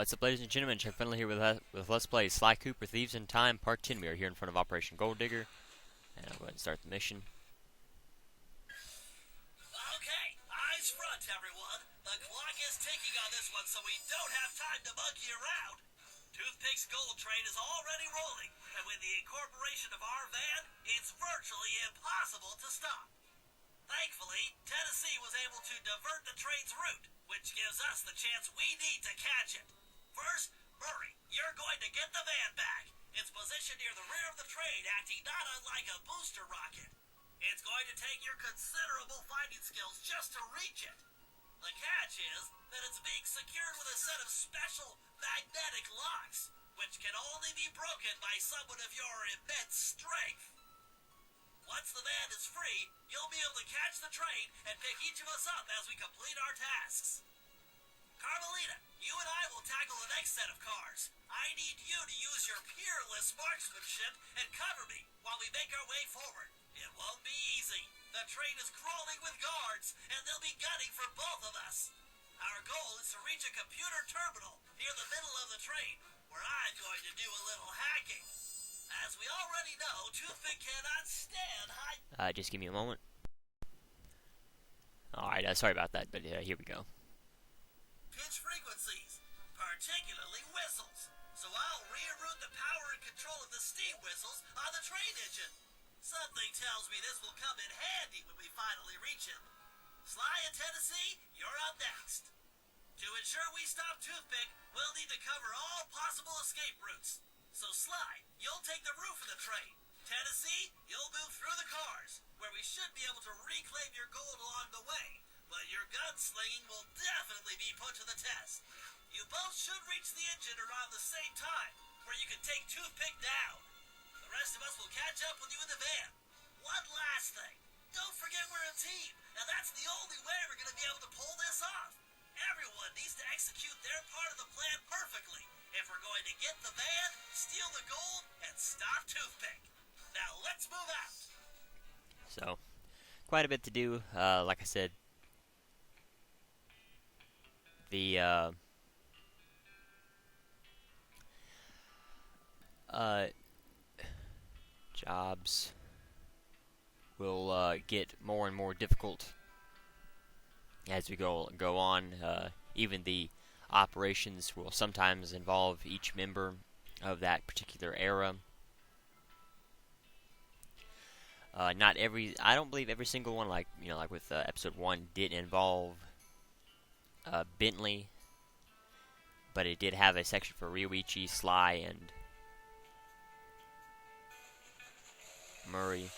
What's up, ladies and gentlemen? chuckfinleLP here with Let's Play Sly Cooper Thieves in Time Part 10. We are here in front of Operation Gold Digger, and I'll go ahead and start the mission. Okay, eyes front, everyone. The clock is ticking on this one, so we don't have time to monkey around. Toothpick's gold train is already rolling, and with the incorporation of our van, it's virtually impossible to stop. Thankfully, Tennessee was able to divert the train's route, which gives us the chance we need to catch it. First, Murray, you're going to get the van back. It's positioned near the rear of the train, acting not unlike a booster rocket. It's going to take your considerable fighting skills just to reach it. The catch is that it's being secured with a set of special magnetic locks, which can only be broken by someone of your immense strength. Once the van is free, you'll be able to catch the train and pick each of us up as we complete our tasks. Carmelita, you and I will tackle the next set of cars. I need you to use your peerless marksmanship and cover me while we make our way forward. It won't be easy. The train is crawling with guards, and they'll be gunning for both of us. Our goal is to reach a computer terminal near the middle of the train, where I'm going to do a little hacking. As we already know, Toothpick cannot stand high... Just give me a moment. Alright, sorry about that, but here we go. Pitch frequencies, particularly whistles. So I'll reroute the power and control of the steam whistles on the train engine. Something tells me this will come in handy when we finally reach him. Sly and Tennessee, you're up next. To ensure we stop Toothpick, we'll need to cover all possible escape routes. So Sly, you'll take the roof of the train. Tennessee, you'll move through the cars, where we should be able to reclaim your gold along the way. But your gunslinging will definitely be put to the test. You both should reach the engine around the same time, where you can take Toothpick down. The rest of us will catch up with you in the van. One last thing. Don't forget we're a team, and that's the only way we're going to be able to pull this off. Everyone needs to execute their part of the plan perfectly if we're going to get the van, steal the gold, and stop Toothpick. Now let's move out. So, quite a bit to do. Like I said, the jobs will get more and more difficult as we go on. Even the operations will sometimes involve each member of that particular era. I don't believe every single one, like with episode 1, did involve Bentley, but it did have a section for Ryoichi, Sly, and Murray.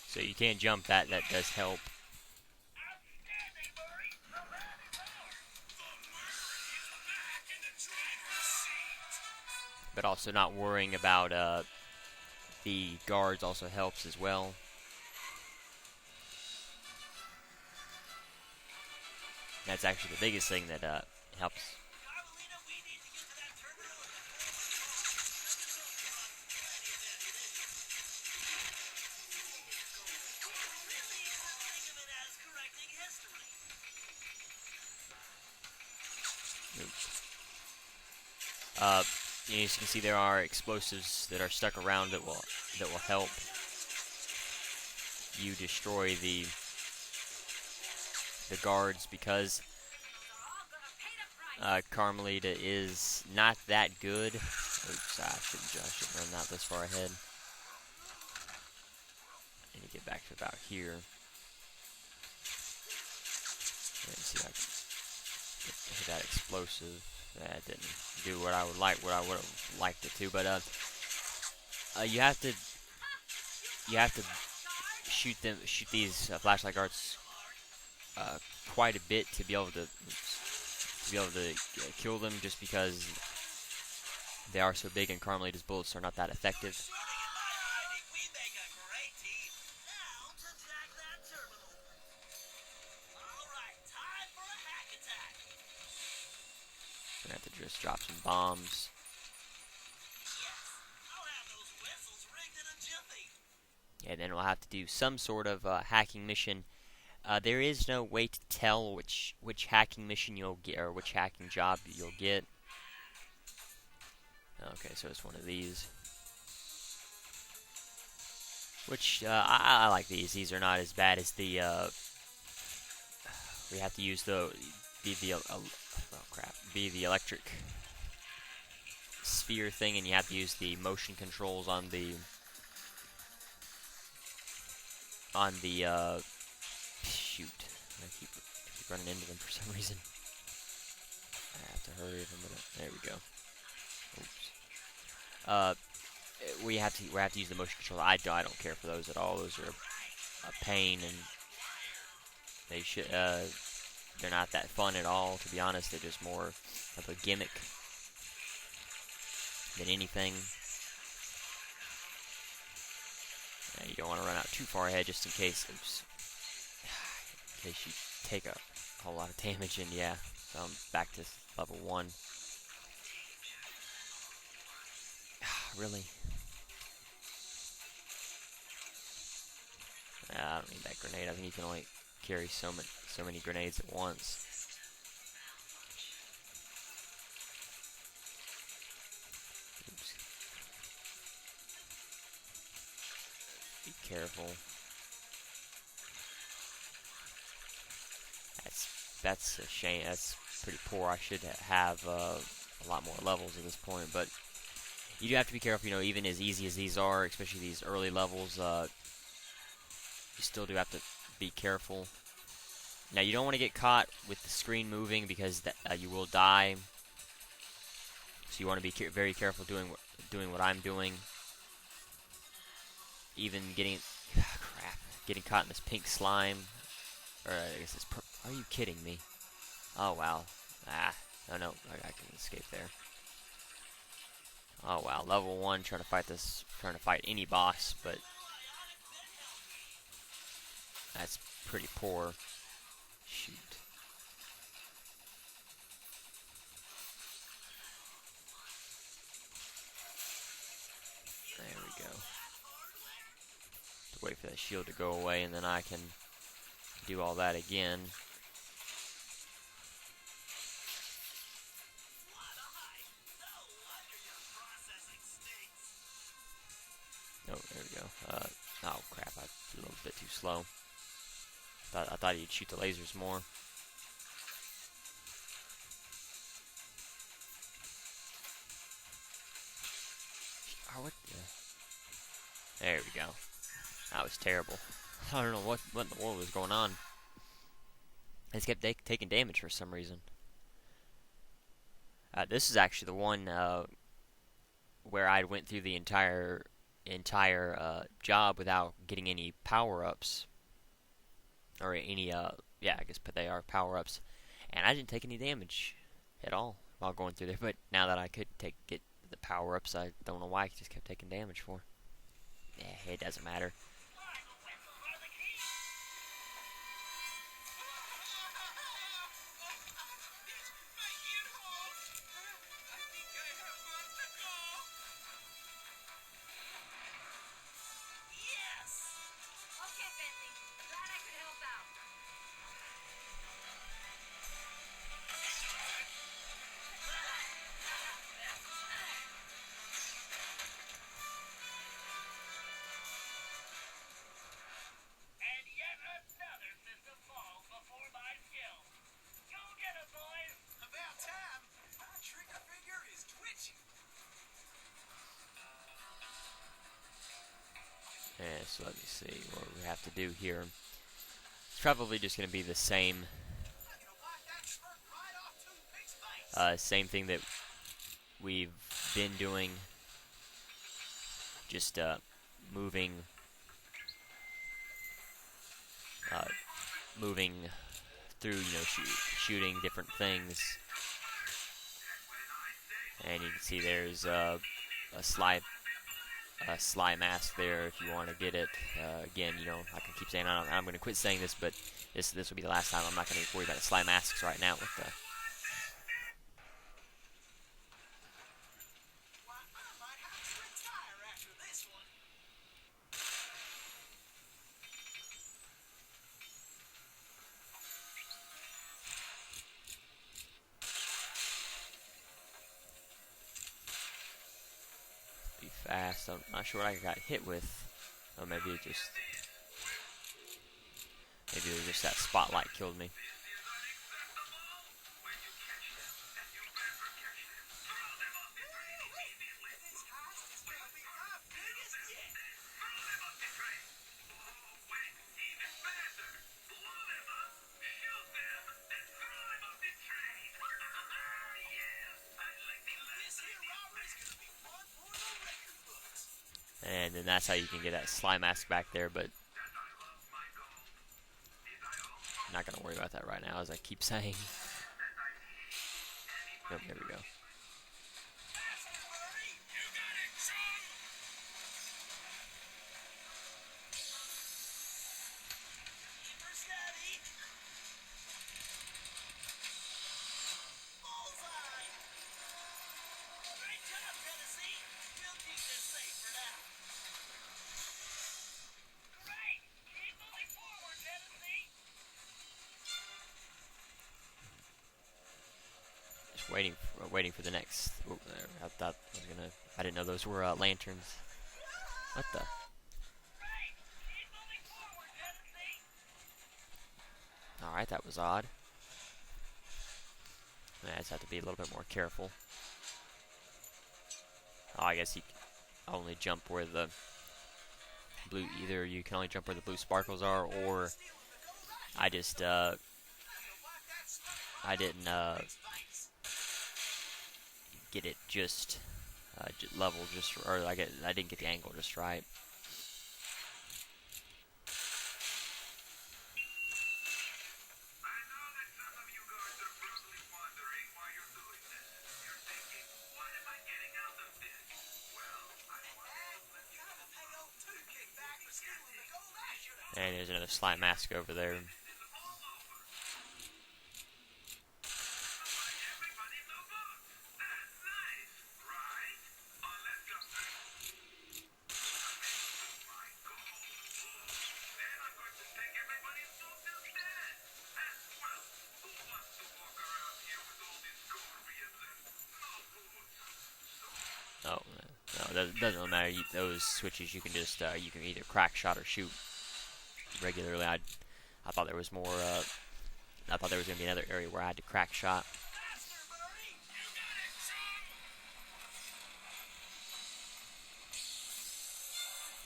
So you can't jump that does help. But also not worrying about the guards also helps as well. That's actually the biggest thing that helps. As you can see, there are explosives that are stuck around that will help you destroy the guards, because Carmelita is not that good. Oops, I shouldn't run that this far ahead. I need to get back to about here. Let's see if I can hit that explosive. That didn't do what I would have liked it to, but you have to shoot these flashlight darts quite a bit to be able to kill them, just because they are so big, and Carmelita's bullets are not that effective. We make a great team. Now to jack that terminal. All right, time for a hack attack. We're gonna have to just drop some bombs. Yes, I'll have those whistles rigged in a jiffy. And then we'll have to do some sort of hacking mission. There is no way to tell which hacking mission you'll get, or which hacking job you'll get. Okay, so it's one of these. Which, I like these. These are not as bad as the, we have to use the electric sphere thing, and you have to use the motion controls on the, shoot. I keep running into them for some reason. I have to hurry a minute. There we go. Oops. We have to use the motion control. I don't care for those at all. Those are a pain, and they should they're not that fun at all, to be honest. They're just more of a gimmick than anything. You don't want to run out too far ahead, just in case. Oops. In case you take a whole lot of damage, and yeah, so I'm back to level 1. Really? I don't need that grenade. I think you can only carry so many grenades at once. Oops. Be careful. That's a shame. That's pretty poor. I should have a lot more levels at this point, but you do have to be careful. You know, even as easy as these are, especially these early levels, you still do have to be careful. Now, you don't want to get caught with the screen moving, because you will die. So you want to be very careful doing what I'm doing. Even getting caught in this pink slime, or I guess it's are you kidding me? Oh wow. No, I can escape there. Oh wow, level 1, trying to fight any boss, but that's pretty poor. Shoot. There we go. Wait for that shield to go away, and then I can do all that again. Oh, there we go. Oh crap, I was a little bit too slow. I thought he'd shoot the lasers more. Oh, what the? There we go. That was terrible. I don't know what in the world was going on. I just kept taking damage for some reason. This is actually the one where I went through the entire job without getting any power-ups. Or any, yeah, I guess they are power-ups. And I didn't take any damage at all while going through there. But now that I could get the power-ups, I don't know why I just kept taking damage for. Yeah, it doesn't matter. Yeah, so let me see what we have to do here. It's probably just going to be the same Same thing that we've been doing, just moving moving through, shooting different things. And you can see there's a sly mask there if you want to get it. Again, I can keep saying I'm going to quit saying this, but this will be the last time. I'm not going to worry about the sly masks right now with the. Be fast. I'm not sure what I got hit with. Or maybe it was just that spotlight killed me. And then that's how you can get that sly mask back there, but I'm not going to worry about that right now, as I keep saying. Oh, there we go. Waiting for the next. Oh, I didn't know those were lanterns. What the? All right, that was odd. I just have to be a little bit more careful. Oh, I guess you can only jump where the blue. Either you can only jump where the blue sparkles are, or I just I didn't get it just level just, or I didn't get the angle just right. And there's another sly mask over there. Oh, no, it doesn't really matter. Those switches you can just you can either crack shot or shoot regularly. I thought there was more. I thought there was gonna be another area where I had to crack shot.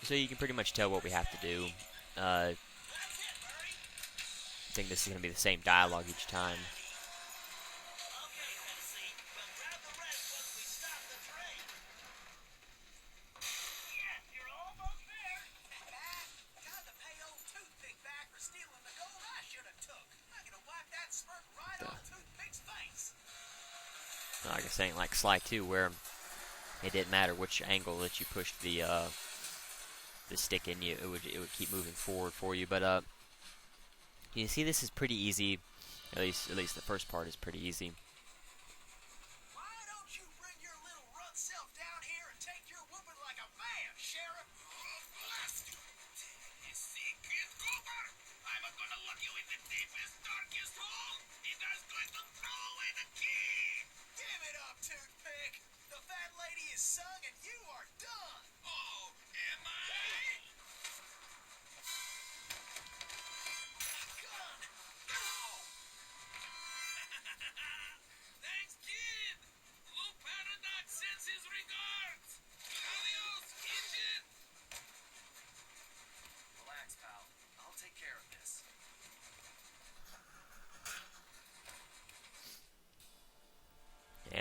So you can pretty much tell what we have to do. I think this is gonna be the same dialogue each time. Like I was saying, like Sly 2, where it didn't matter which angle that you pushed the stick in, it would keep moving forward for you. But you see, this is pretty easy. At least the first part is pretty easy. Why don't you bring your little run self down here and take your whooping like a man, Sheriff? Blast you! You see, Kid Cooper? I'm gonna lock you in the deepest, darkest hole. And I'm going to throw away the key. Give it up, Toothpick. The fat lady is sung and you are done. Oh, am I? Gun. Ow.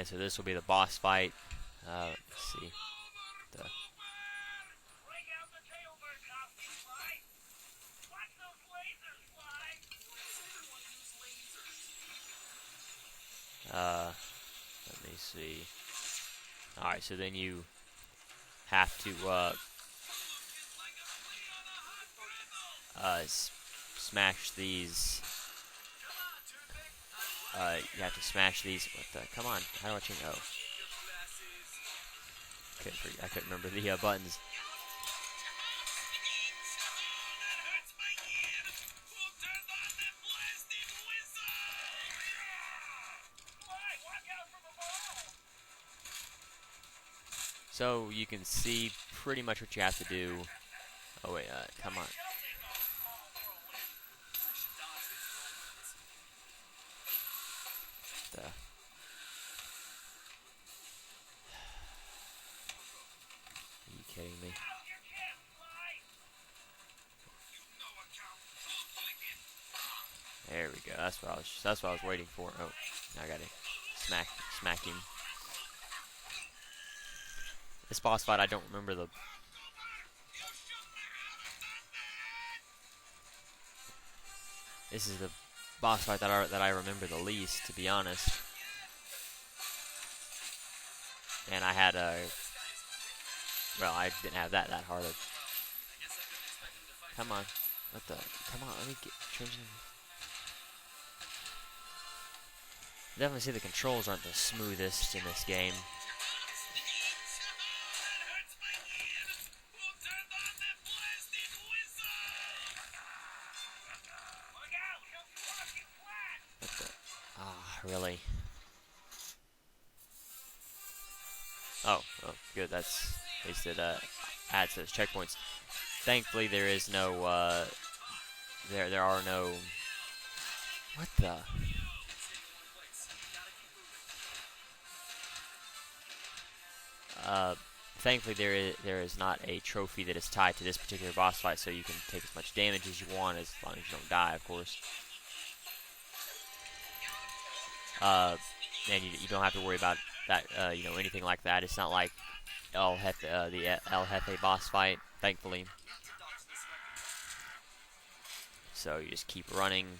And so this will be the boss fight. Let's see. The Break out the jailbird costume, Sly. Watch those lasers, Sly. let me see. All right, so then you have to smash these. You have to smash these. What the? Come on! How do I change? Oh, I couldn't remember the buttons. So you can see pretty much what you have to do. Oh wait, come on. The Are you kidding me? There we go. That's what I was waiting for. Oh, I got to smack him. This boss fight, I don't remember the. This is the boss fight that I remember the least, to be honest. And I had a. Well, I didn't have that hard of. Come on, what the? Come on, let me get changing. Definitely see the controls aren't the smoothest in this game. What the? Ah, really? Oh, good. That's at least it adds those checkpoints. Thankfully, there is no. There are no. What the? Thankfully, there is not a trophy that is tied to this particular boss fight, so you can take as much damage as you want, as long as you don't die, of course. And you don't have to worry about that, anything like that. It's not like the El Jefe boss fight, thankfully. So you just keep running.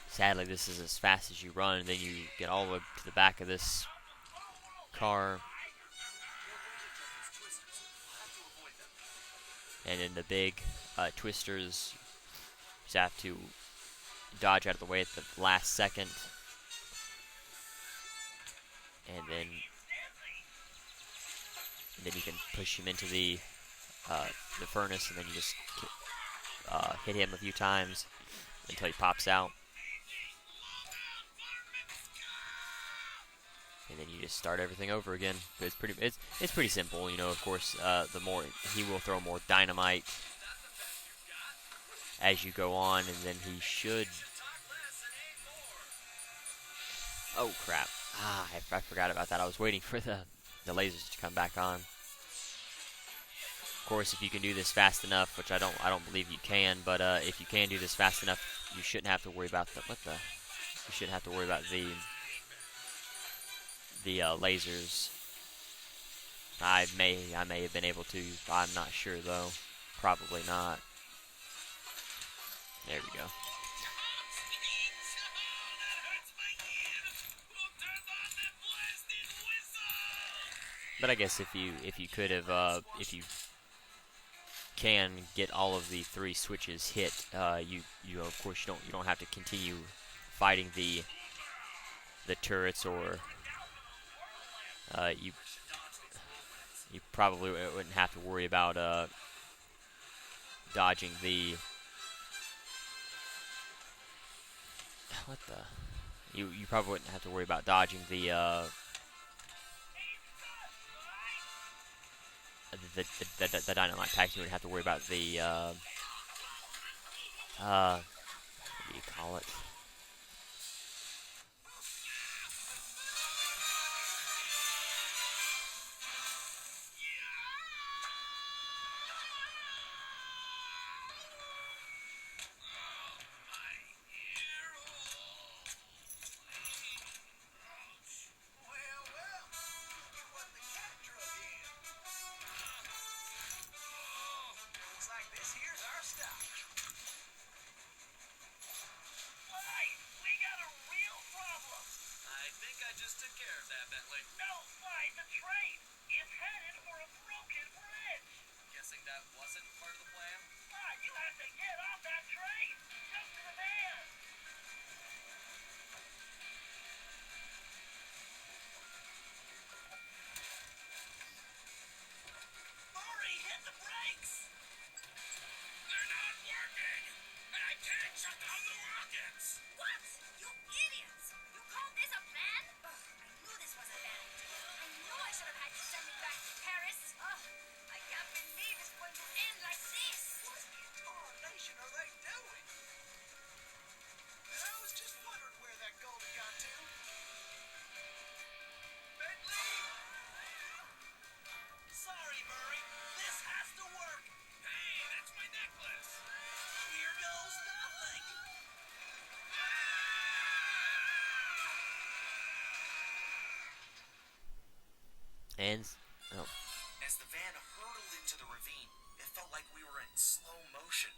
Sadly, this is as fast as you run, and then you get all the way to the back of this car. And then the big twisters, you just have to dodge out of the way at the last second. And then you can push him into the furnace, and then you just hit him a few times until he pops out. And then you just start everything over again. But it's pretty simple, Of course, the more he will throw more dynamite as you go on, and then he should. Oh crap! I forgot about that. I was waiting for the lasers to come back on. Of course, if you can do this fast enough, which I don't believe you can, but if you can do this fast enough, you shouldn't have to worry about You shouldn't have to worry about the lasers. I may have been able to. I'm not sure though. Probably not. There we go. But I guess if you could have if you can get all of the 3 switches hit, you of course you don't have to continue fighting the turrets, or you probably wouldn't have to worry about dodging the. What the? You probably wouldn't have to worry about dodging the dynamite packs. You wouldn't have to worry about the what do you call it? took care of that, Bentley. No, Sly, the train is headed for a broken bridge. Guessing that wasn't part of the plan? Sly, you have to get off that train. Jump to the van. Murray, hit the brakes! They're not working. And I can't shut down the rockets. What? You idiots! You call this a plan? Ugh, I knew this was a bad idea. I knew I should have had you send me back to Paris. Ugh, I can't believe it's going to end like this. What in tarnation are they doing? And I was just wondering where that gold had gone to. Bentley! Sorry, Murray. This has to work. Hey, that's my necklace. Here goes nothing. And oh, As the van hurtled into the ravine, it felt like we were in slow motion.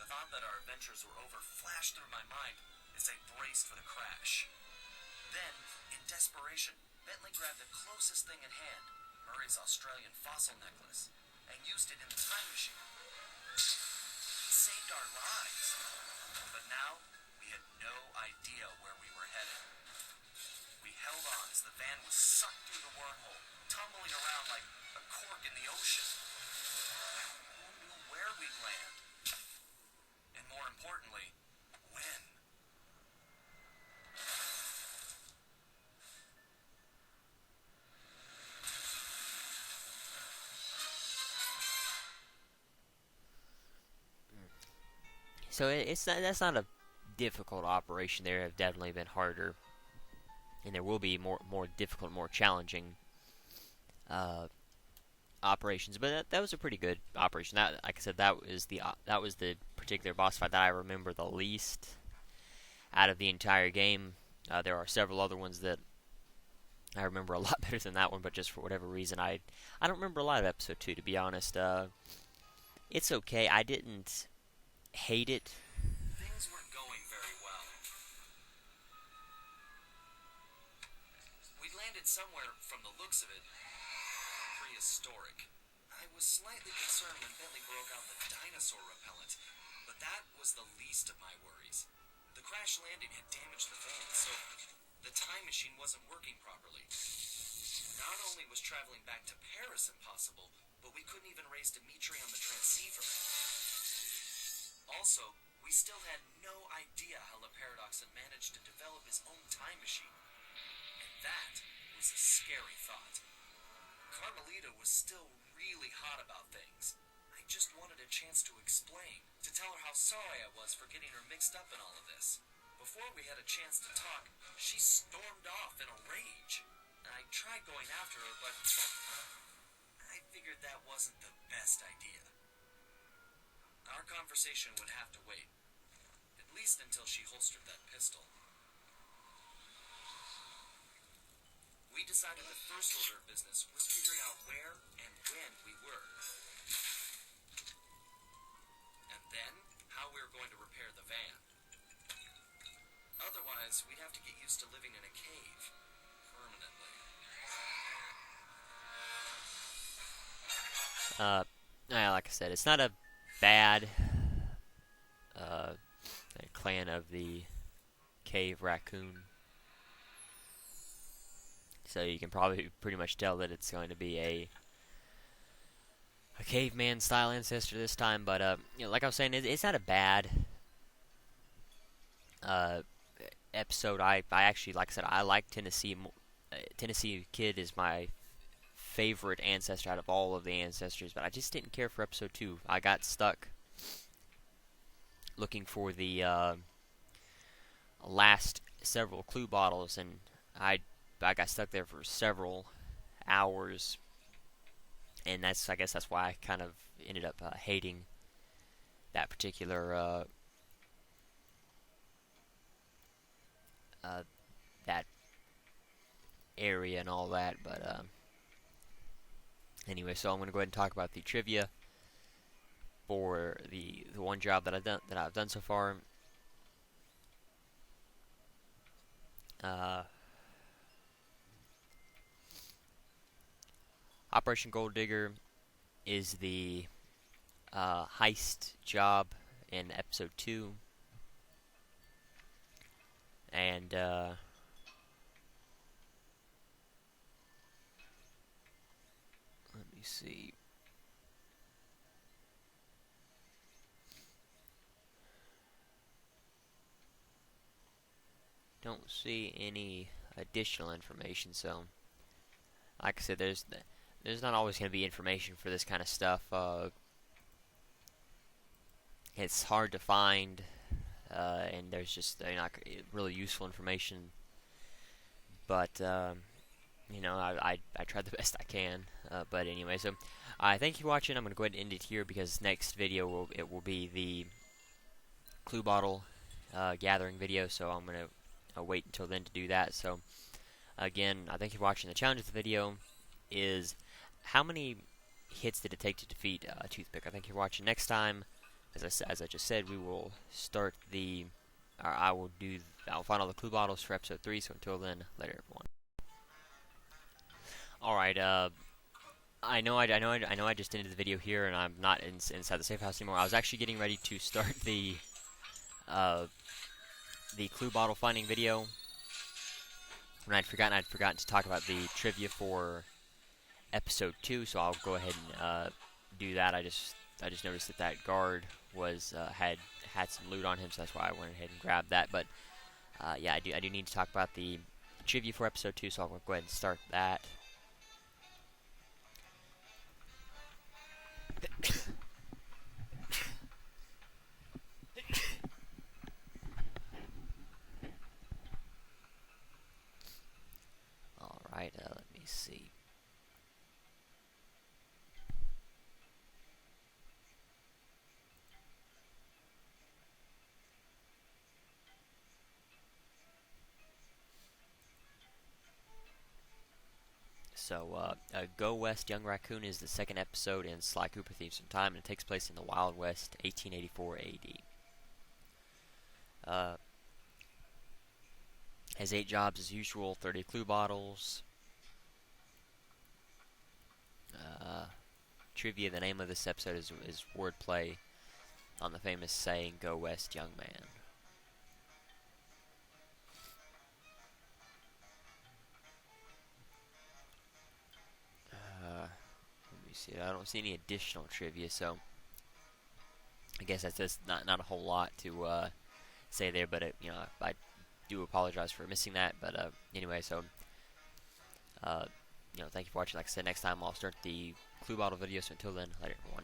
The thought that our adventures were over flashed through my mind as I braced for the crash. Then, in desperation, Bentley grabbed the closest thing at hand, Murray's Australian fossil necklace, and used it in the time machine. He saved our lives. But now, we had no idea where we were headed. We held on as the van was sucked through the wormhole, tumbling around like a cork in the ocean. Who knew where we'd land? And more importantly, when? so it's not, that's not a difficult operation. There have definitely been harder, and there will be more difficult, more challenging operations. But that was a pretty good operation. That, like I said, that was the particular boss fight that I remember the least out of the entire game. There are several other ones that I remember a lot better than that one, but just for whatever reason, I don't remember a lot of episode 2, to be honest. It's okay. I didn't hate it. Things weren't going very well. We'd landed somewhere, from the looks of it, prehistoric. I was slightly concerned when Bentley broke out the dinosaur repellent, but that was the least of my worries. The crash landing had damaged the van, so the time machine wasn't working properly. Not only was traveling back to Paris impossible, but we couldn't even raise Dimitri on the transceiver. Also, we still had no idea how the Paradox had managed to develop his own time machine. And that was a scary thought. Carmelita was still really hot about things. I just wanted a chance to explain, to tell her how sorry I was for getting her mixed up in all of this. Before we had a chance to talk, she stormed off in a rage. I tried going after her, but I figured that wasn't the best idea. Our conversation would have to wait, at least until she holstered that pistol. We decided the first order of business was figuring out where and when we were. And then, how we were going to repair the van. Otherwise, we'd have to get used to living in a cave, permanently. Like I said, it's not a bad clan of the cave raccoon. So you can probably pretty much tell that it's going to be a caveman style ancestor this time. But like I was saying, it's not a bad episode. I actually, like I said, I like Tennessee. Tennessee Kid is my favorite ancestor out of all of the ancestors, but I just didn't care for episode 2. I got stuck looking for the last several clue bottles, and I got stuck there for several hours, and I guess that's why I kind of ended up hating that particular that area and all that. But anyway, so I'm going to go ahead and talk about the trivia for the one job that I've done so far. Operation Gold Digger is the heist job in episode 2, and let me see. Don't see any additional information, so like I said, there's not always going to be information for this kind of stuff. It's hard to find, and there's just not really useful information. But you know, I tried the best I can. But anyway, so I thank you for watching. I'm going to go ahead and end it here because next video will be the clue bottle gathering video. So I'm going to wait until then to do that. So again, I thank you for watching. The challenge of the video is how many hits did it take to defeat Toothpick. I thank you for watching. Next time, as I just said, we will start the. I'll find all the clue bottles for episode 3. So until then, later, everyone. All right. I know I just ended the video here, and I'm not inside the safe house anymore. I was actually getting ready to start the clue bottle finding video. When I'd forgotten to talk about the trivia for episode 2, so I'll go ahead and do that. I just noticed that guard was had some loot on him, so that's why I went ahead and grabbed that. But yeah, I do need to talk about the trivia for episode 2, so I'll go ahead and start that. All right, let me see. So, Go West, Young Raccoon is the second episode in Sly Cooper Thieves from Time, and it takes place in the Wild West, 1884 AD. Has 8 jobs as usual, 30 clue bottles. Trivia, the name of this episode is wordplay on the famous saying, "Go West, young man." Let me see. I don't see any additional trivia, so I guess that's just not a whole lot to say there. But you know, I do apologize for missing that. But anyway, so you know, thank you for watching. Like I said, next time I'll start the clue bottle video. So until then, later, everyone.